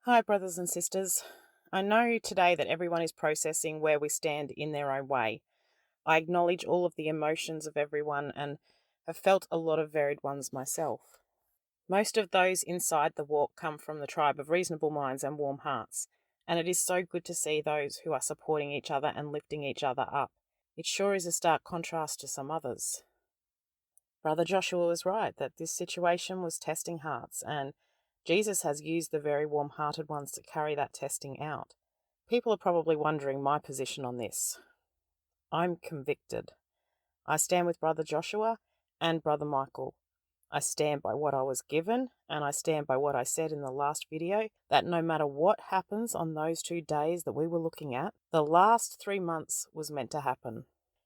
Hi, brothers and sisters. I know today that everyone is processing where we stand in their own way. I acknowledge all of the emotions of everyone and have felt a lot of varied ones myself. Most of those inside the walk come from the tribe of reasonable minds and warm hearts, and it is so good to see those who are supporting each other and lifting each other up. It sure is a stark contrast to some others. Brother Joshua was right that this situation was testing hearts, and Jesus has used the very warm-hearted ones to carry that testing out. People are probably wondering my position on this. I'm convicted. I stand with Brother Joshua and Brother Michael. I stand by what I was given, and I stand by what I said in the last video, that no matter what happens on those 2 days that we were looking at, the last 3 months was meant to happen.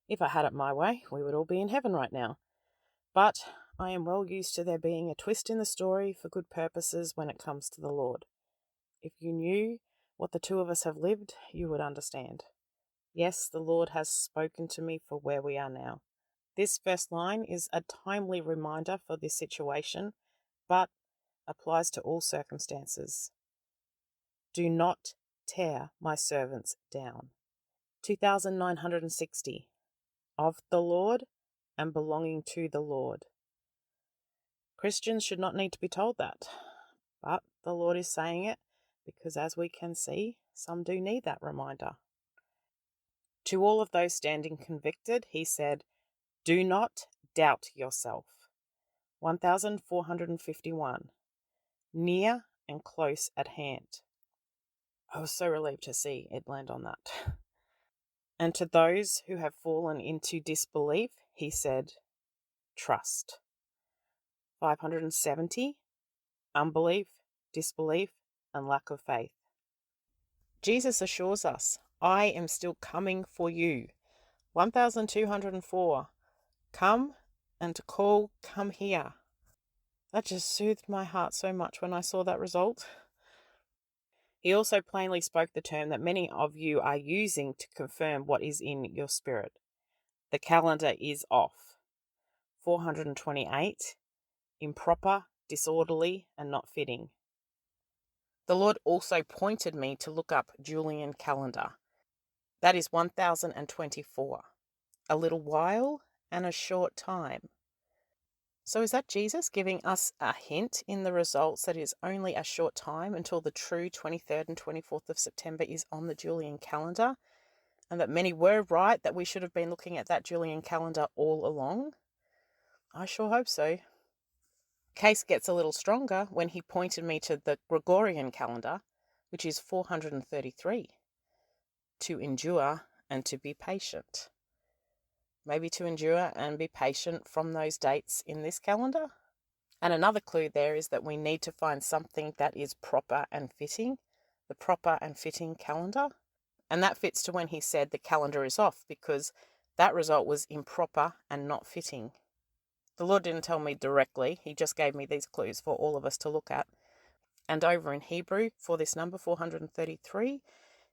If I had it my way, we would all be in heaven right now. But I am well used to there being a twist in the story for good purposes when it comes to the Lord. If you knew what the 2 of us have lived, you would understand. Yes, the Lord has spoken to me for where we are now. This first line is a timely reminder for this situation, but applies to all circumstances. Do not tear my servants down. 2,960. Of the Lord and belonging to the Lord. Christians should not need to be told that, but the Lord is saying it because, as we can see, some do need that reminder. To all of those standing convicted, he said, "Do not doubt yourself." 1451. Near and close at hand. I was so relieved to see it land on that. And to those who have fallen into disbelief, he said, "Trust." 570. Unbelief, disbelief, and lack of faith. Jesus assures us, "I am still coming for you." 1204. Come, and to call, "Come here." That just soothed my heart so much when I saw that result. He also plainly spoke the term that many of you are using to confirm what is in your spirit. The calendar is off. 428. Improper, disorderly, and not fitting. The Lord also pointed me to look up Julian calendar. That is 1024. A little while and a short time. So is that Jesus giving us a hint in the results that it is only a short time until the true 23rd and 24th of September is on the Julian calendar, and that many were right that we should have been looking at that Julian calendar all along? I sure hope so. Case gets a little stronger when he pointed me to the Gregorian calendar, which is 433. To endure and to be patient. Maybe to endure and be patient from those dates in this calendar. And another clue there is that we need to find something that is proper and fitting, the proper and fitting calendar. And that fits to when he said the calendar is off, because that result was improper and not fitting. The Lord didn't tell me directly, he just gave me these clues for all of us to look at. And over in Hebrew, for this number 433,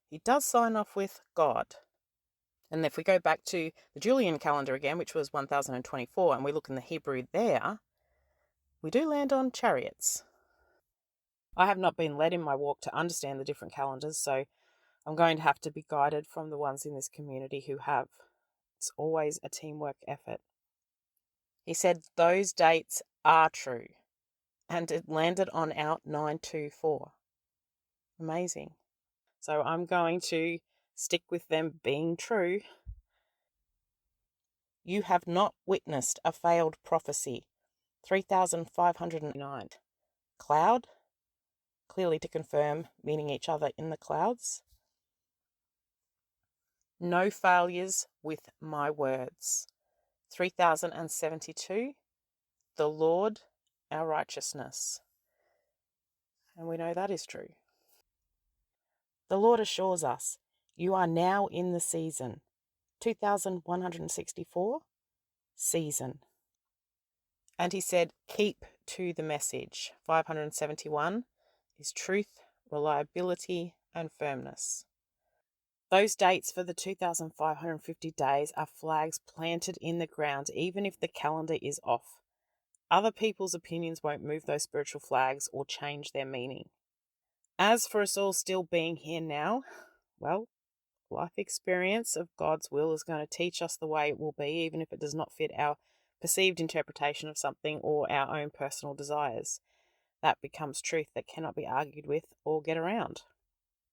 he does sign off with God. And if we go back to the Julian calendar again, which was 1024, and we look in the Hebrew there, we do land on chariots. I have not been led in my walk to understand the different calendars, so I'm going to have to be guided from the ones in this community who have. It's always a teamwork effort. He said those dates are true, and it landed on our 924. Amazing. So I'm going to stick with them being true. You have not witnessed a failed prophecy. 3,509. Cloud, clearly to confirm, meaning each other in the clouds. No failures with my words. 3,072. The Lord, our righteousness. And we know that is true. The Lord assures us, you are now in the season. 2,164. Season. And he said, keep to the message. 571 is truth, reliability, and firmness. Those dates for the 2,550 days are flags planted in the ground, even if the calendar is off. Other people's opinions won't move those spiritual flags or change their meaning. As for us all still being here now, well, life experience of God's will is going to teach us the way it will be, even if it does not fit our perceived interpretation of something or our own personal desires. That becomes truth that cannot be argued with or get around.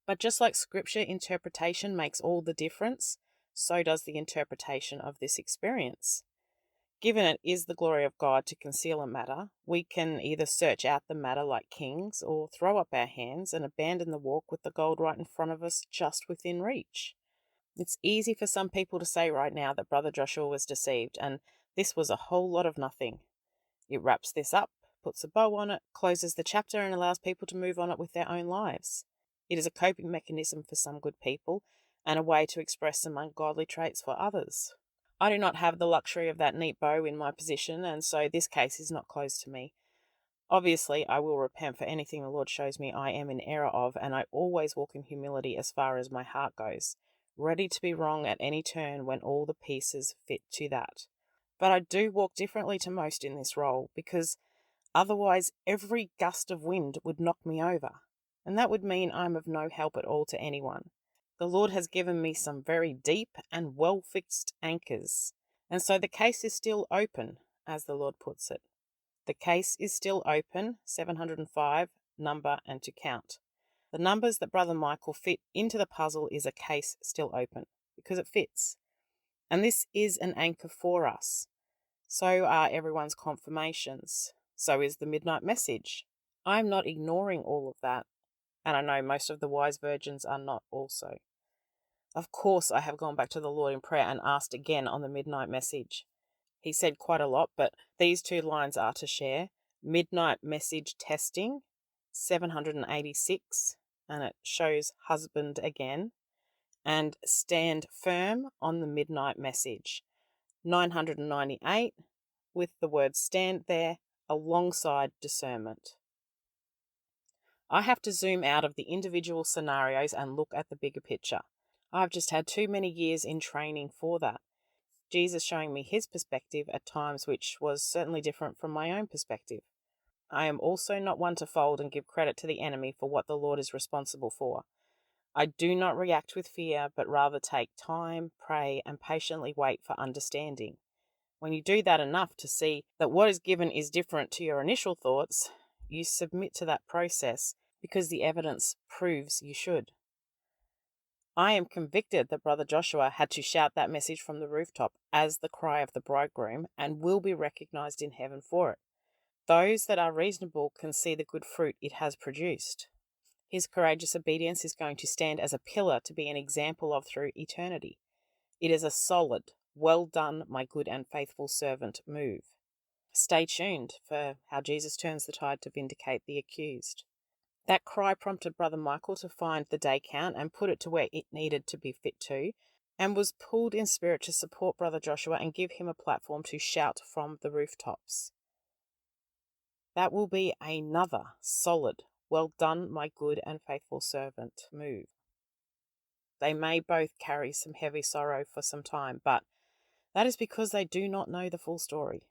But just like scripture interpretation makes all the difference, so does the interpretation of this experience. Given it is the glory of God to conceal a matter, we can either search out the matter like kings or throw up our hands and abandon the walk with the gold right in front of us, just within reach. It's easy for some people to say right now that Brother Joshua was deceived, and this was a whole lot of nothing. It wraps this up, puts a bow on it, closes the chapter, and allows people to move on it with their own lives. It is a coping mechanism for some good people and a way to express some ungodly traits for others. I do not have the luxury of that neat bow in my position, and so this case is not closed to me. Obviously, I will repent for anything the Lord shows me I am in error of, and I always walk in humility as far as my heart goes, ready to be wrong at any turn when all the pieces fit to that. But I do walk differently to most in this role, because otherwise every gust of wind would knock me over, and that would mean I'm of no help at all to anyone. The Lord has given me some very deep and well-fixed anchors, and so the case is still open, as the Lord puts it. The case is still open, 705, number and to count. The numbers that Brother Michael fit into the puzzle is a case still open, because it fits. And this is an anchor for us. So are everyone's confirmations. So is the midnight message. I'm not ignoring all of that, and I know most of the wise virgins are not also. Of course, I have gone back to the Lord in prayer and asked again on the midnight message. He said quite a lot, but these two lines are to share. Midnight message testing, 786, and it shows husband again. And stand firm on the midnight message, 998, with the word stand there alongside discernment. I have to zoom out of the individual scenarios and look at the bigger picture. I've just had too many years in training for that. Jesus showing me his perspective at times which was certainly different from my own perspective. I am also not one to fold and give credit to the enemy for what the Lord is responsible for. I do not react with fear, but rather take time, pray, and patiently wait for understanding. When you do that enough to see that what is given is different to your initial thoughts, you submit to that process because the evidence proves you should. I am convicted that Brother Joshua had to shout that message from the rooftop as the cry of the bridegroom and will be recognized in heaven for it. Those that are reasonable can see the good fruit it has produced. His courageous obedience is going to stand as a pillar to be an example of through eternity. It is a solid, well done, my good and faithful servant move. Stay tuned for how Jesus turns the tide to vindicate the accused. That cry prompted Brother Michael to find the day count and put it to where it needed to be fit to, and was pulled in spirit to support Brother Joshua and give him a platform to shout from the rooftops. That will be another solid, well done, my good and faithful servant move. They may both carry some heavy sorrow for some time, but that is because they do not know the full story.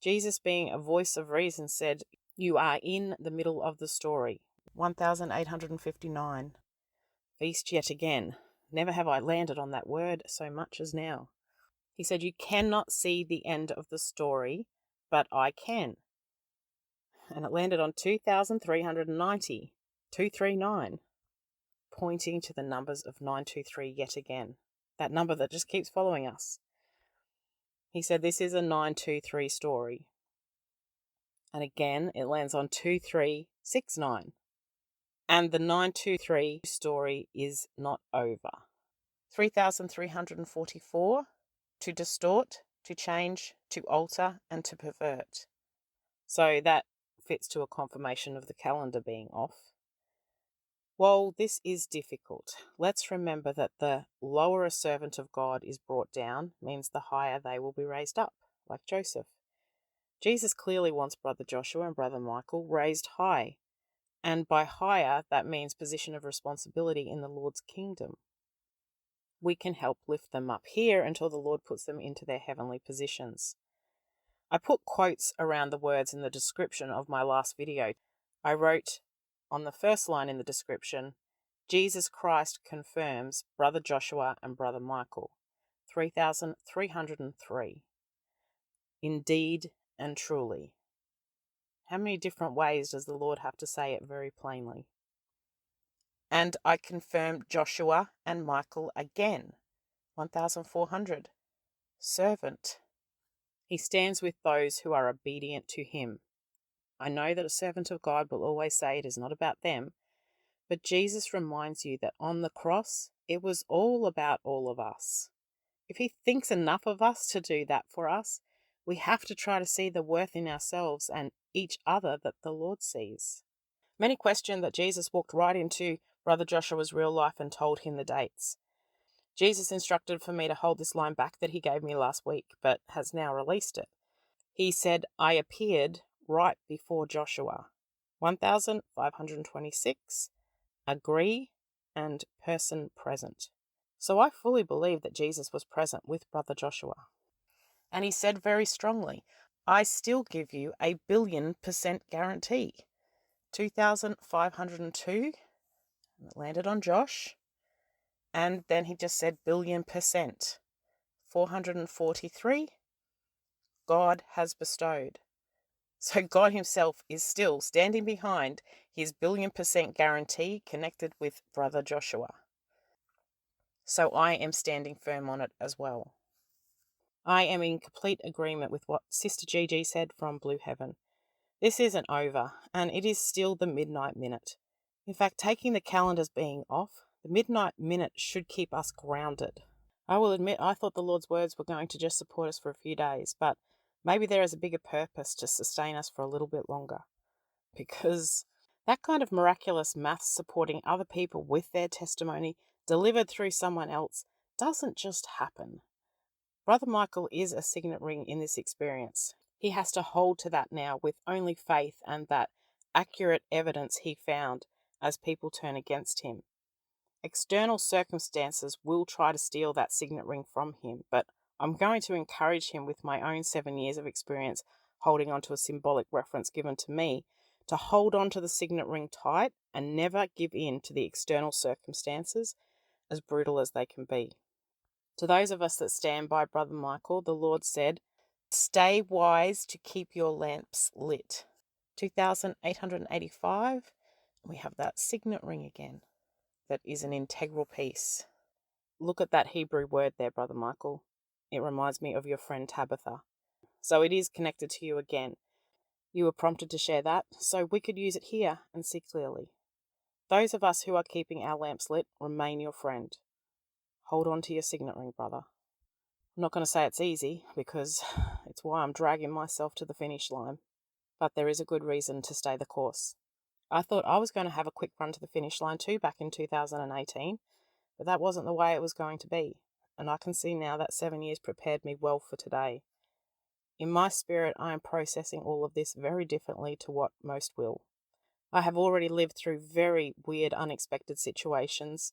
Jesus, being a voice of reason, said, "You are in the middle of the story." 1859. Feast yet again. Never have I landed on that word so much as now. He said, "You cannot see the end of the story, but I can." And it landed on 2390, 239, pointing to the numbers of 923 yet again. That number that just keeps following us. He said this is a 923 story. And again, it lands on 2369. And the 923 story is not over. 3344, to distort, to change, to alter, and to pervert. So that fits to a confirmation of the calendar being off. While this is difficult, let's remember that the lower a servant of God is brought down means the higher they will be raised up, like Joseph. Jesus clearly wants Brother Joshua and Brother Michael raised high, and by higher, that means position of responsibility in the Lord's kingdom. We can help lift them up here until the Lord puts them into their heavenly positions. I put quotes around the words in the description of my last video. I wrote, On the first line in the description, Jesus Christ confirms Brother Joshua and Brother Michael, 3,303. Indeed and truly. How many different ways does the Lord have to say it very plainly? And I confirm Joshua and Michael again, 1,400. Servant. He stands with those who are obedient to him. I know that a servant of God will always say it is not about them, but Jesus reminds you that on the cross, it was all about all of us. If he thinks enough of us to do that for us, we have to try to see the worth in ourselves and each other that the Lord sees. Many question that Jesus walked right into Brother Joshua's real life and told him the dates. Jesus instructed for me to hold this line back that he gave me last week, but has now released it. He said, I appeared right before Joshua. 1,526, agree, and person present. So I fully believe that Jesus was present with Brother Joshua. And he said very strongly, I still give you a 1,000,000,000% guarantee. 2,502, and it landed on Josh. And then he just said 1,000,000,000%. 443, God has bestowed. So God himself is still standing behind his 1,000,000,000% guarantee connected with Brother Joshua. So I am standing firm on it as well. I am in complete agreement with what Sister Gigi said from Blue Heaven. This isn't over, and it is still the midnight minute. In fact, taking the calendars being off, the midnight minute should keep us grounded. I will admit I thought the Lord's words were going to just support us for a few days, but maybe there is a bigger purpose to sustain us for a little bit longer. Because that kind of miraculous maths supporting other people with their testimony delivered through someone else doesn't just happen. Brother Michael is a signet ring in this experience. He has to hold to that now with only faith and that accurate evidence he found as people turn against him. External circumstances will try to steal that signet ring from him, but I'm going to encourage him with my own 7 years of experience holding on to a symbolic reference given to me to hold on to the signet ring tight and never give in to the external circumstances, as brutal as they can be. To those of us that stand by Brother Michael, the Lord said, stay wise to keep your lamps lit. 2,885, we have that signet ring again. That is an integral piece. Look at that Hebrew word there, Brother Michael. It reminds me of your friend Tabitha. So it is connected to you again. You were prompted to share that, so we could use it here and see clearly. Those of us who are keeping our lamps lit remain your friend. Hold on to your signet ring, brother. I'm not going to say it's easy, because it's why I'm dragging myself to the finish line. But there is a good reason to stay the course. I thought I was going to have a quick run to the finish line too back in 2018, but that wasn't the way it was going to be. And I can see now that 7 years prepared me well for today. In my spirit, I am processing all of this very differently to what most will. I have already lived through very weird, unexpected situations,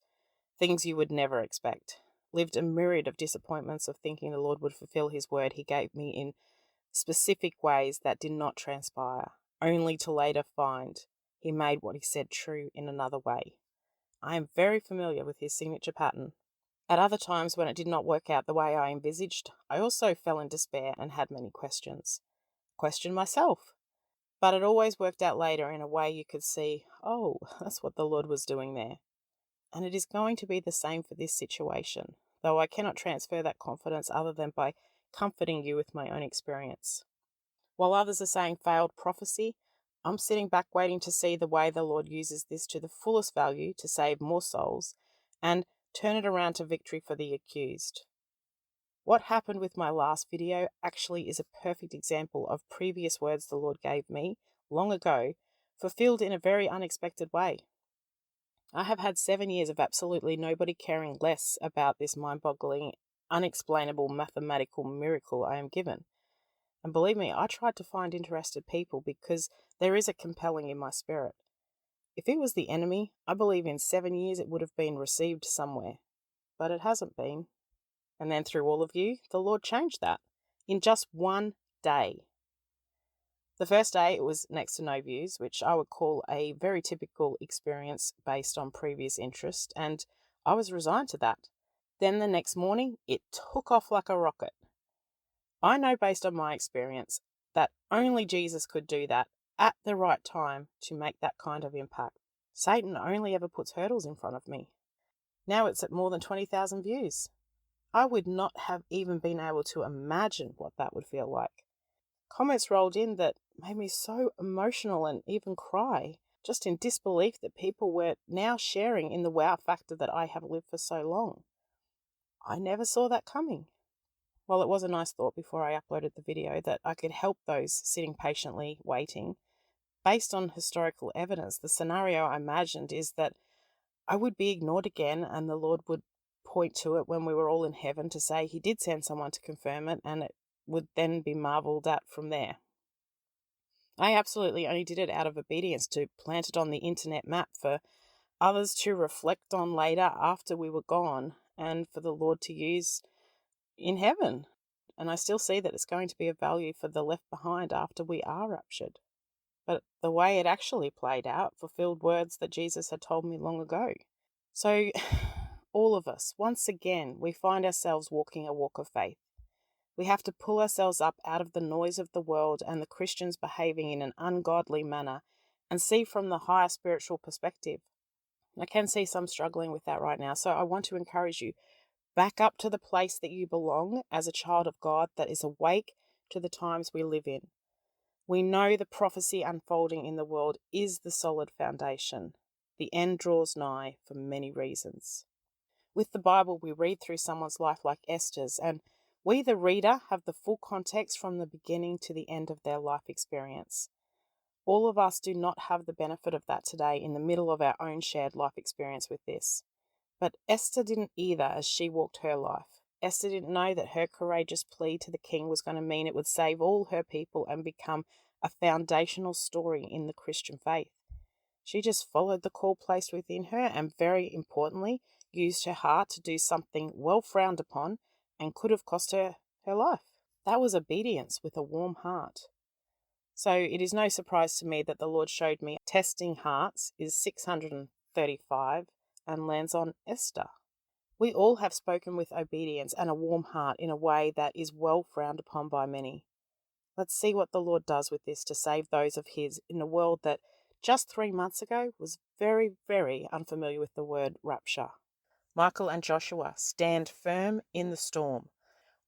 things you would never expect. Lived a myriad of disappointments of thinking the Lord would fulfill his word he gave me in specific ways that did not transpire, only to later find he made what he said true in another way. I am very familiar with his signature pattern. At other times when it did not work out the way I envisaged, I also fell in despair and had many questions. Questioned myself. But it always worked out later in a way you could see, oh, that's what the Lord was doing there. And it is going to be the same for this situation, though I cannot transfer that confidence other than by comforting you with my own experience. While others are saying failed prophecy, I'm sitting back waiting to see the way the Lord uses this to the fullest value to save more souls and turn it around to victory for the accused. What happened with my last video actually is a perfect example of previous words the Lord gave me long ago, fulfilled in a very unexpected way. I have had 7 years of absolutely nobody caring less about this mind-boggling, unexplainable mathematical miracle I am given. And believe me, I tried to find interested people because there is a compelling in my spirit. If it was the enemy, I believe in 7 years it would have been received somewhere. But it hasn't been. And then through all of you, the Lord changed that in just one day. The first day, it was next to no views, which I would call a very typical experience based on previous interest, and I was resigned to that. Then the next morning, it took off like a rocket. I know based on my experience that only Jesus could do that at the right time to make that kind of impact. Satan only ever puts hurdles in front of me. Now it's at more than 20,000 views. I would not have even been able to imagine what that would feel like. Comments rolled in that made me so emotional and even cry, just in disbelief that people were now sharing in the wow factor that I have lived for so long. I never saw that coming. Well, it was a nice thought before I uploaded the video that I could help those sitting patiently waiting. Based on historical evidence, the scenario I imagined is that I would be ignored again and the Lord would point to it when we were all in heaven to say he did send someone to confirm it, and it would then be marveled at from there. I absolutely only did it out of obedience to plant it on the internet map for others to reflect on later after we were gone and for the Lord to use in heaven. And I still see that it's going to be of value for the left behind after we are raptured. But the way it actually played out fulfilled words that Jesus had told me long ago. So, all of us, once again, we find ourselves walking a walk of faith. We have to pull ourselves up out of the noise of the world and the Christians behaving in an ungodly manner and see from the higher spiritual perspective. I can see some struggling with that right now, so I want to encourage you. Back up to the place that you belong as a child of God that is awake to the times we live in. We know the prophecy unfolding in the world is the solid foundation. The end draws nigh for many reasons. With the Bible, we read through someone's life like Esther's, and we, the reader, have the full context from the beginning to the end of their life experience. All of us do not have the benefit of that today in the middle of our own shared life experience with this. But Esther didn't either as she walked her life. Esther didn't know that her courageous plea to the king was going to mean it would save all her people and become a foundational story in the Christian faith. She just followed the call placed within her and, very importantly, used her heart to do something well frowned upon and could have cost her her life. That was obedience with a warm heart. So it is no surprise to me that the Lord showed me testing hearts is 635 and lands on Esther. We all have spoken with obedience and a warm heart in a way that is well frowned upon by many. Let's see what the Lord does with this to save those of his in a world that just 3 months ago was very, very unfamiliar with the word rapture. Michael and Joshua stand firm in the storm.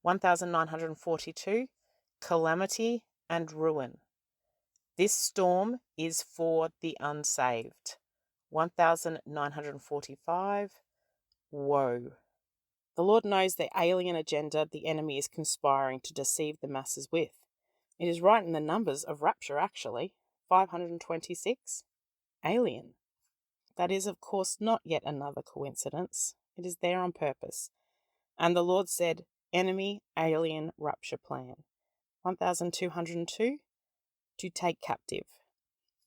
1942, calamity and ruin. This storm is for the unsaved. 1945, woe. The Lord knows the alien agenda the enemy is conspiring to deceive the masses with. It is right in the numbers of rapture, actually. 526. Alien. That is, of course, not yet another coincidence. It is there on purpose. And the Lord said, enemy alien rapture plan. 1202, to take captive.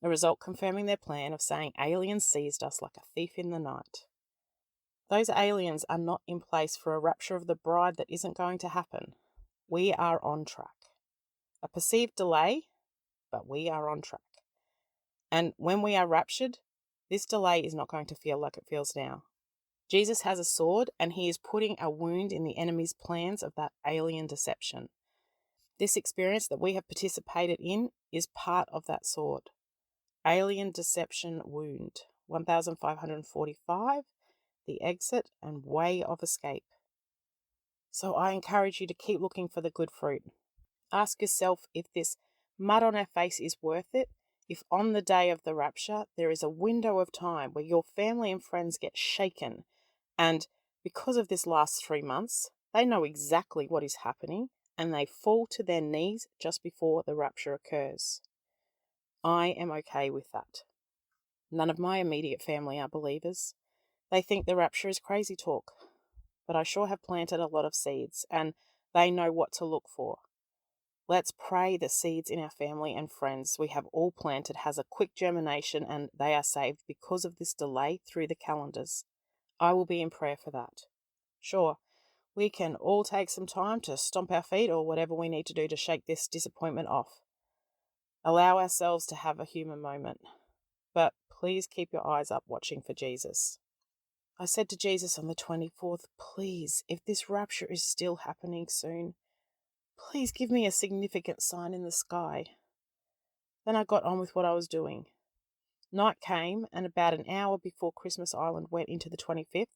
A result confirming their plan of saying aliens seized us like a thief in the night. Those aliens are not in place for a rapture of the bride that isn't going to happen. We are on track. A perceived delay, but we are on track. And when we are raptured, this delay is not going to feel like it feels now. Jesus has a sword, and he is putting a wound in the enemy's plans of that alien deception. This experience that we have participated in is part of that sword. Alien deception wound. 1545, the exit and way of escape. So I encourage you to keep looking for the good fruit. Ask yourself if this mud on our face is worth it, if on the day of the rapture there is a window of time where your family and friends get shaken, and because of this last 3 months, they know exactly what is happening and they fall to their knees just before the rapture occurs. I am okay with that. None of my immediate family are believers. They think the rapture is crazy talk, but I sure have planted a lot of seeds and they know what to look for. Let's pray the seeds in our family and friends we have all planted has a quick germination and they are saved because of this delay through the calendars. I will be in prayer for that. Sure, we can all take some time to stomp our feet or whatever we need to do to shake this disappointment off. Allow ourselves to have a human moment, but please keep your eyes up watching for Jesus. I said to Jesus on the 24th, please, if this rapture is still happening soon, please give me a significant sign in the sky. Then I got on with what I was doing. Night came, and about an hour before Christmas Island went into the 25th,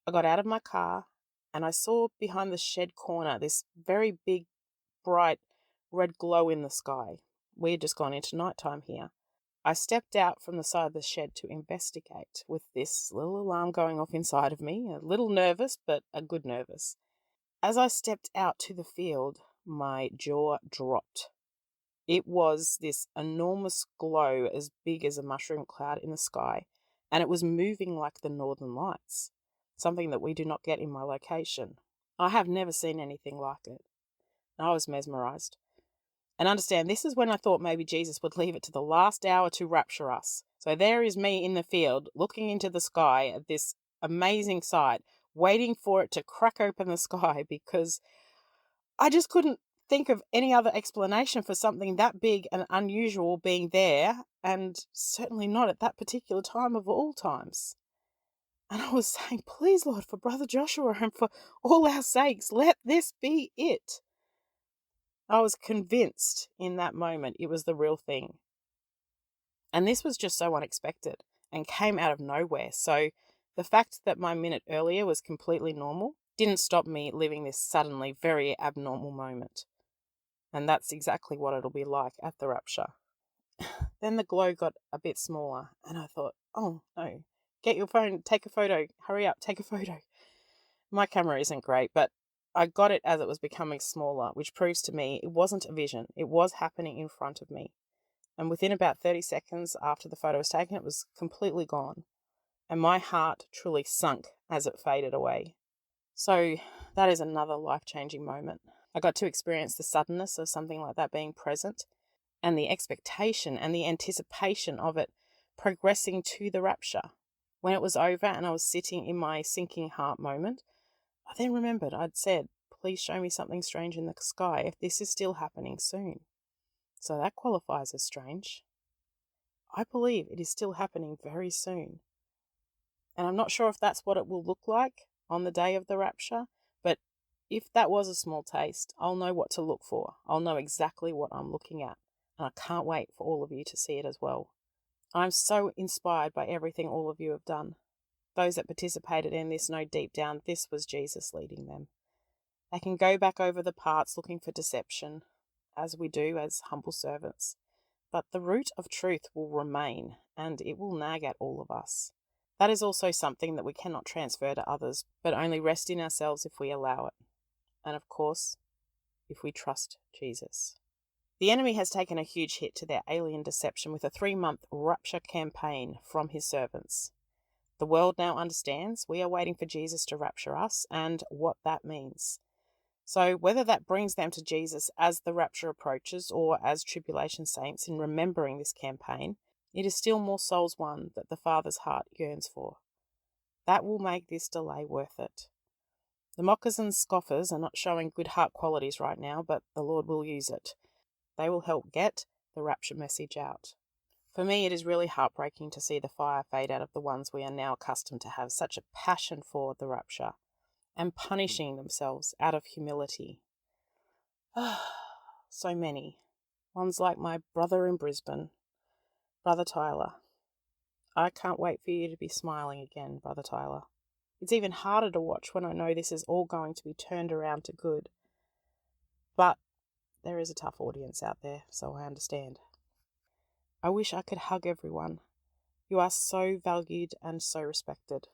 I got out of my car and I saw behind the shed corner this very big, bright red glow in the sky. We had just gone into nighttime here. I stepped out from the side of the shed to investigate with this little alarm going off inside of me, a little nervous, but a good nervous. As I stepped out to the field, my jaw dropped. It was this enormous glow as big as a mushroom cloud in the sky, and it was moving like the Northern Lights, something that we do not get in my location. I have never seen anything like it. I was mesmerized. And understand, this is when I thought maybe Jesus would leave it to the last hour to rapture us. So there is me in the field, looking into the sky at this amazing sight, waiting for it to crack open the sky, because I just couldn't think of any other explanation for something that big and unusual being there, and certainly not at that particular time of all times. And I was saying, please, Lord, for Brother Joshua and for all our sakes, let this be it. I was convinced in that moment it was the real thing. And this was just so unexpected and came out of nowhere. So the fact that my minute earlier was completely normal didn't stop me living this suddenly very abnormal moment. And that's exactly what it'll be like at the rapture. Then the glow got a bit smaller and I thought, oh no, get your phone, take a photo, hurry up, take a photo. My camera isn't great, but I got it as it was becoming smaller, which proves to me it wasn't a vision. It was happening in front of me. And within about 30 seconds after the photo was taken, it was completely gone. And my heart truly sunk as it faded away. So that is another life-changing moment. I got to experience the suddenness of something like that being present, and the expectation and the anticipation of it progressing to the rapture. When it was over and I was sitting in my sinking heart moment, I then remembered I'd said, please show me something strange in the sky if this is still happening soon. So that qualifies as strange. I believe it is still happening very soon. And I'm not sure if that's what it will look like on the day of the rapture, but if that was a small taste, I'll know what to look for. I'll know exactly what I'm looking at. And I can't wait for all of you to see it as well. I'm so inspired by everything all of you have done. Those that participated in this know deep down this was Jesus leading them. They can go back over the parts looking for deception, as we do as humble servants. But the root of truth will remain, and it will nag at all of us. That is also something that we cannot transfer to others, but only rest in ourselves if we allow it. And of course, if we trust Jesus. The enemy has taken a huge hit to their alien deception with a 3-month rapture campaign from his servants. The world now understands we are waiting for Jesus to rapture us and what that means. So whether that brings them to Jesus as the rapture approaches or as tribulation saints in remembering this campaign, it is still more souls won that the Father's heart yearns for. That will make this delay worth it. The mockers and scoffers are not showing good heart qualities right now, but the Lord will use it. They will help get the rapture message out. For me, it is really heartbreaking to see the fire fade out of the ones we are now accustomed to have such a passion for the rapture and punishing themselves out of humility. So many. Ones like my brother in Brisbane, Brother Tyler. I can't wait for you to be smiling again, Brother Tyler. It's even harder to watch when I know this is all going to be turned around to good. But there is a tough audience out there, so I understand. I wish I could hug everyone. You are so valued and so respected.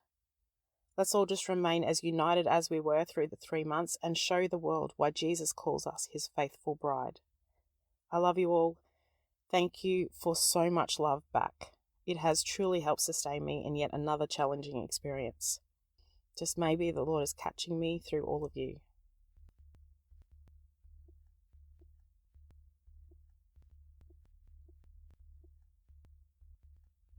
Let's all just remain as united as we were through the 3 months and show the world why Jesus calls us his faithful bride. I love you all. Thank you for so much love back. It has truly helped sustain me in yet another challenging experience. Just maybe the Lord is catching me through all of you.